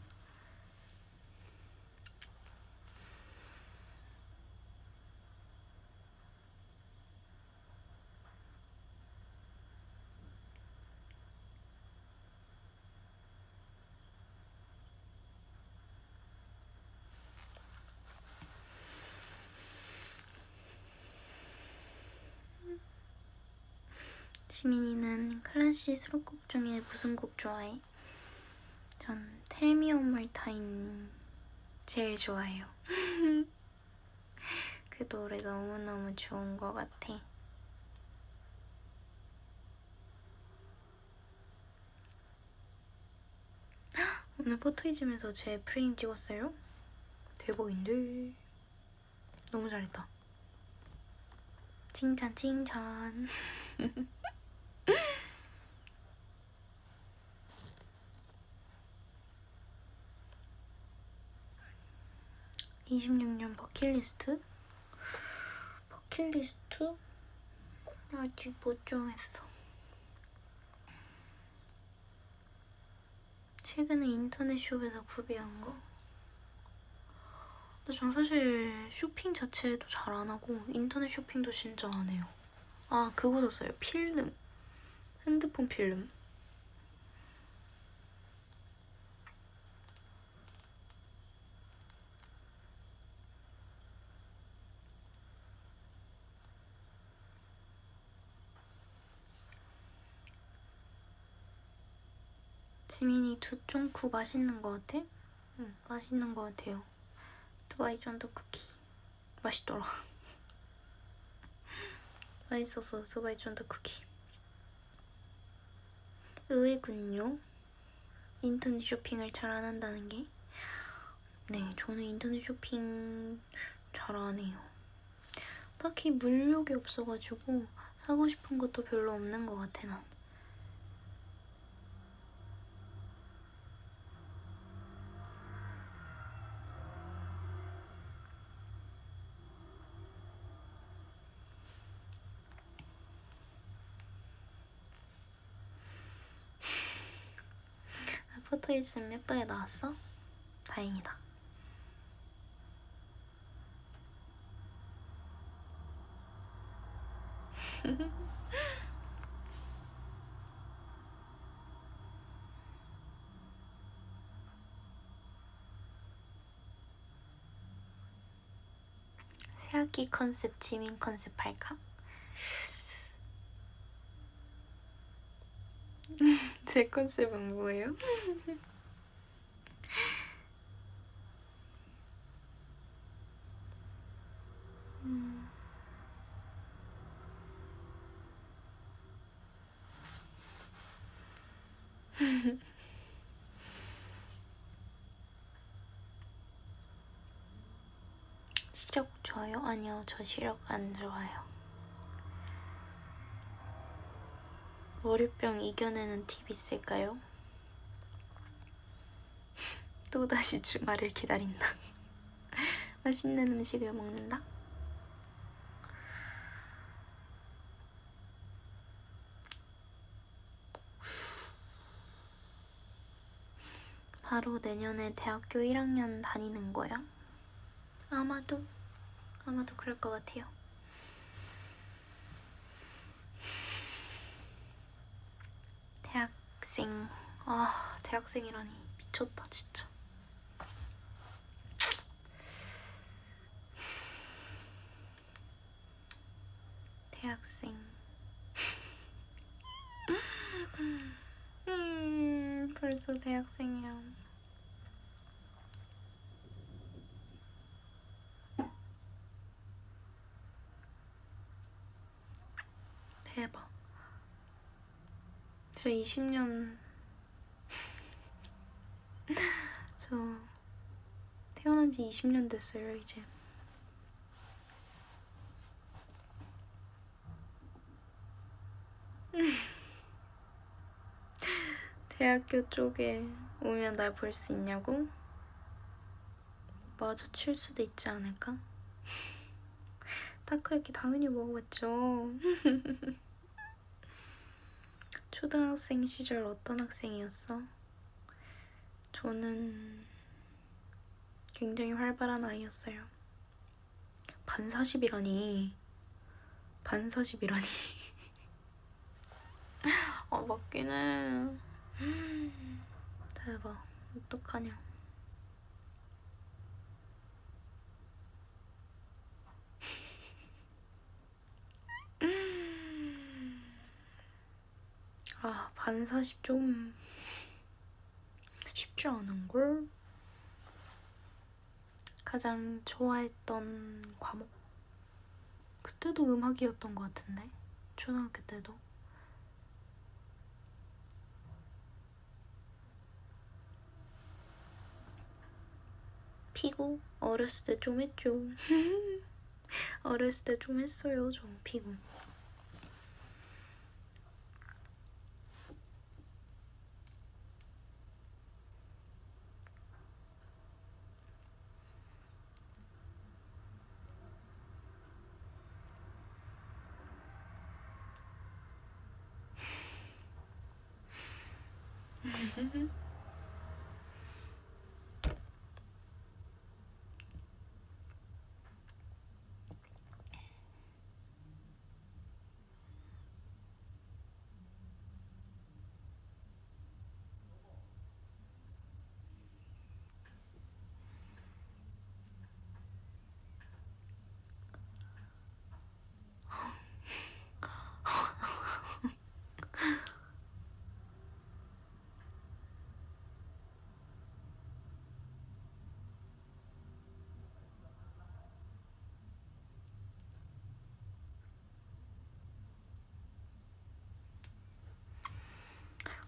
지민이는 클래시 수록곡 중에 무슨 곡 좋아해? 전 Tell Me One More Time 제일 좋아해요. 그 노래 너무너무 좋은 것 같아. 오늘 포토이즘에서 제 프레임 찍었어요? 대박인데? 너무 잘했다. 칭찬 칭찬. 26년 버킷리스트? 버킷리스트? 아직 못 정했어. 최근에 인터넷숍에서 구비한 거. 근데 전 사실 쇼핑 자체도 잘 안 하고 인터넷 쇼핑도 진짜 안 해요. 아, 그거 샀어요. 필름. 핸드폰 필름. 지민이 두쫑쿠 맛있는 거 같아? 응, 맛있는 거 같아요. 두바이 쫀득 쿠키. 맛있더라. 맛있었어, 두바이 쫀득 쿠키. 의외군요. 인터넷 쇼핑을 잘 안 한다는 게. 네, 저는 인터넷 쇼핑 잘 안 해요. 딱히 물욕이 없어가지고 사고 싶은 것도 별로 없는 것 같아, 난. 포토이즘 예쁘게 나왔어? 다행이다. 새학기 컨셉, 지민 컨셉 할까? 제 컨셉은 뭐예요? 시력 좋아요? 아니요, 저 시력 안 좋아요. 월요병 이겨내는 팁 있을까요? 또다시 주말을 기다린다. 맛있는 음식을 먹는다. 바로 내년에 대학교 1학년 다니는 거야? 아마도 그럴 것 같아요. 대학생, 대학생이라니 미쳤다 진짜. 대학생. 벌써 대학생이야. 진짜 20년 저 태어난 지 20년 됐어요 이제. 대학교 쪽에 오면 날 볼 수 있냐고? 마주칠 수도 있지 않을까? 타코야키 당연히 먹어봤죠. 초등학생 시절 어떤 학생이었어? 저는 굉장히 활발한 아이였어요. 반사십이라니. 반사십이라니. 아, 맞긴 해. 대박. 어떡하냐. 아, 반사십 좀 쉽지 않은걸? 가장 좋아했던 과목? 그때도 음악이었던 것 같은데? 초등학교 때도. 피구? 어렸을 때 좀 했죠. 어렸을 때 좀 했어요, 저 피구.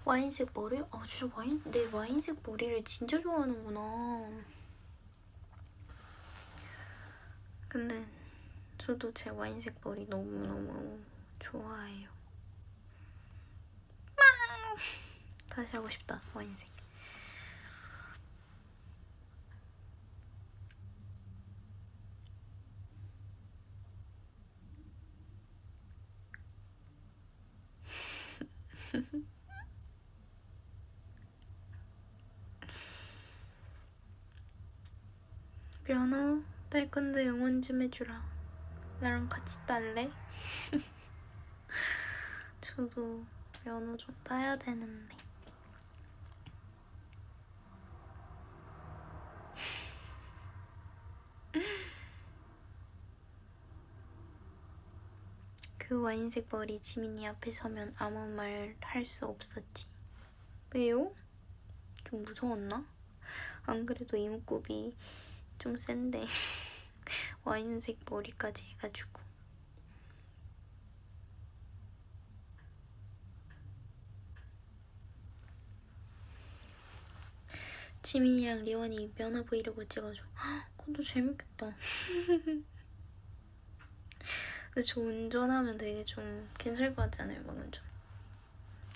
와인색 머리? 아, 진짜 내 와인색 머리를 진짜 좋아하는구나. 근데 저도 제 와인색 머리 너무너무 좋아해요. 다시 하고 싶다, 와인색. 면허 딸 건데 응원 좀 해주라. 나랑 같이 딸래? 저도 면허 좀 따야 되는데. 그 와인색 머리 지민이 앞에 서면 아무 말 할 수 없었지. 왜요? 좀 무서웠나? 안 그래도 이목구비 좀 센데 와인색 머리까지 해가지고. 지민이랑 리원이 면허 브이로그 찍어줘. 그것도 재밌겠다. 근데 저 운전하면 되게 좀 괜찮을 것 같지 않아요? 막 운전.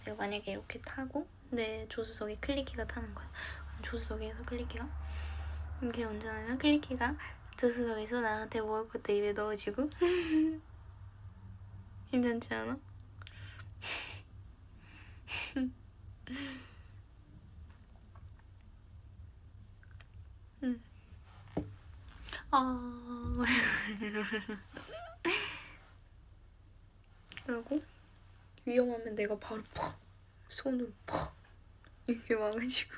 내가 만약에 이렇게 타고 내 조수석에 클리키가 타는 거야. 조수석에서 클리키가 이렇게 운전하면 클리키가 조수석에서 나한테 먹을 것도 입에 넣어주고. 괜찮지 않아? 응. 아. 그리고 위험하면 내가 바로 퍽 손으로 퍽 이렇게 와가지고.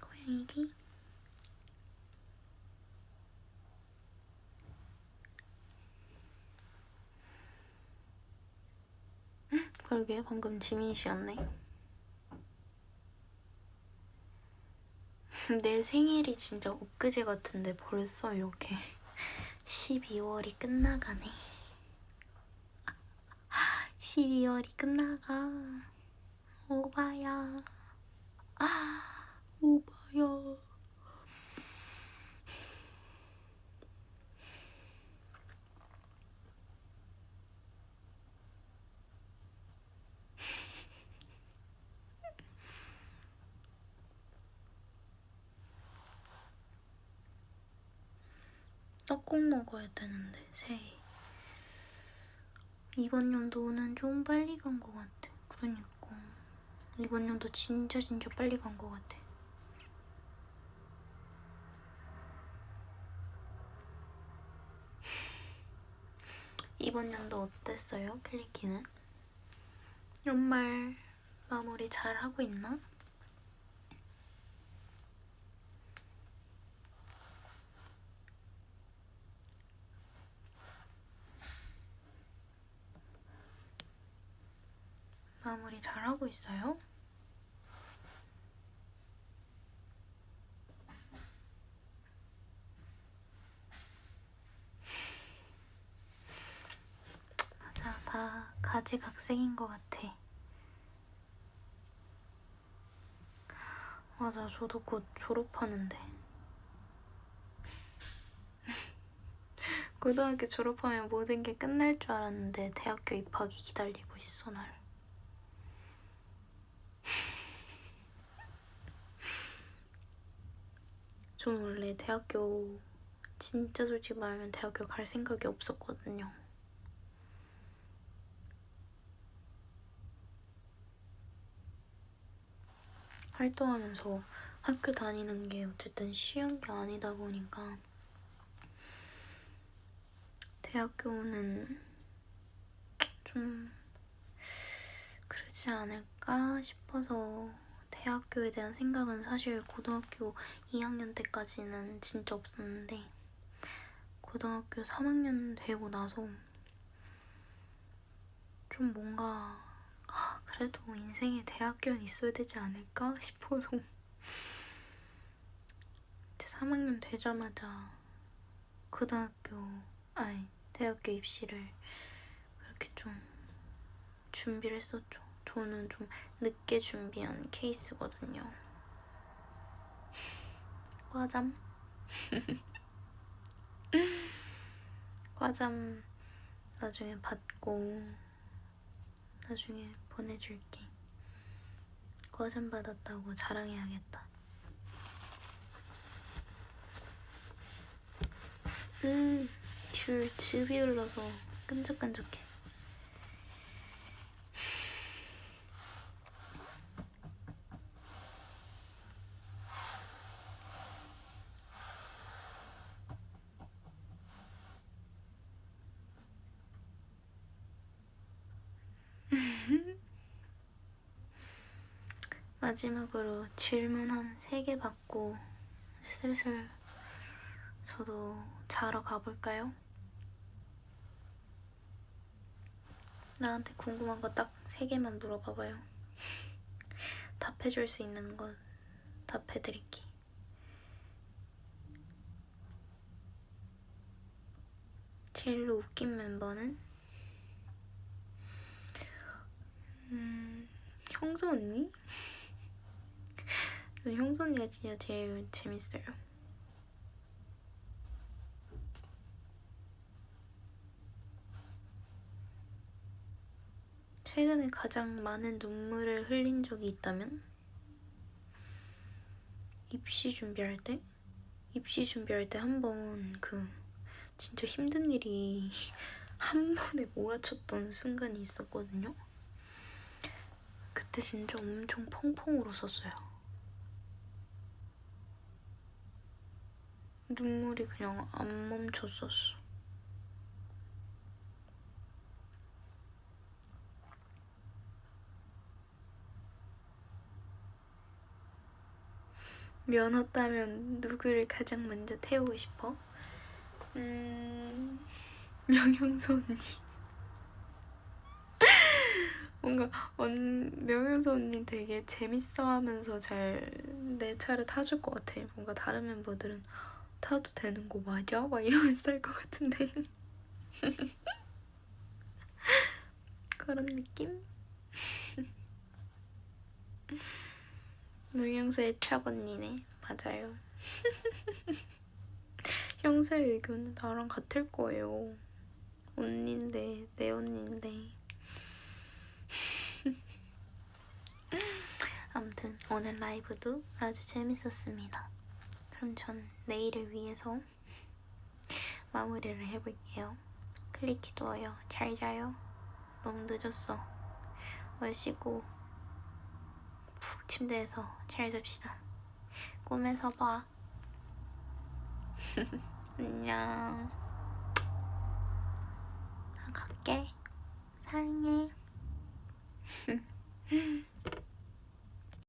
고양이기. 그러게 방금 지민 씨였네. 내 생일이 진짜 엊그제 같은데 벌써 이렇게 12월이 끝나가네. 12월이 끝나가. 오바야. 아, 오바야. 떡국 먹어야 되는데 새해. 이번 연도는 좀 빨리 간 것 같아. 그러니까 이번 연도 진짜 빨리 간 것 같아. 이번 연도 어땠어요, 클리키는? 연말 마무리 잘 하고 있나? 마무리 잘 하고 있어요? 맞아, 다 가지각색인 것 같아. 맞아, 저도 곧 졸업하는데. 고등학교 졸업하면 모든 게 끝날 줄 알았는데 대학교 입학이 기다리고 있어, 날. 전 원래 대학교 진짜 솔직히 말하면 대학교 갈 생각이 없었거든요. 활동하면서 학교 다니는 게 어쨌든 쉬운 게 아니다 보니까 대학교는 좀 그러지 않을까 싶어서 대학교에 대한 생각은 사실 고등학교 2학년 때까지는 진짜 없었는데 고등학교 3학년 되고 나서 좀 뭔가 그래도 인생에 대학교는 있어야 되지 않을까 싶어서 3학년 되자마자 대학교 입시를 그렇게 좀 준비를 했었죠. 저는 좀 늦게 준비한 케이스거든요. 과잠? 과잠 나중에 받고 나중에 보내줄게. 과잠 받았다고 자랑해야겠다. 귤 즙이 흘러서 끈적끈적해. 마지막으로 질문 한 3개 받고 슬슬 저도 자러 가볼까요? 나한테 궁금한 거 딱 3개만 물어봐봐요. 답해줄 수 있는 건 답해드릴게. 제일로 웃긴 멤버는? 형수 언니? 형수 언니가 진짜 제일 재밌어요. 최근에 가장 많은 눈물을 흘린 적이 있다면? 입시 준비할 때? 입시 준비할 때 한 번 진짜 힘든 일이 한 번에 몰아쳤던 순간이 있었거든요. 그때 진짜 엄청 펑펑 울었었어요. 눈물이 그냥 안 멈췄었어. 면허 따면 누구를 가장 먼저 태우고 싶어? 명형수 언니. 뭔가 명현수 언니 되게 재밌어하면서 잘 내 차를 타줄 것 같아. 뭔가 다른 멤버들은 타도 되는 거 맞아? 막 이러면서 할 것 같은데 그런 느낌? 물량수 애착 언니네. 맞아요. 형수의 의견은 나랑 같을 거예요. 언니인데, 내 언니인데. 아무튼 오늘 라이브도 아주 재밌었습니다. 그럼 전 내일을 위해서 마무리를 해볼게요. 클리키 누워요. 잘 자요. 너무 늦었어. 얼씨구 푹 침대에서 잘 잡시다. 꿈에서 봐. 안녕. 나 갈게. 사랑해.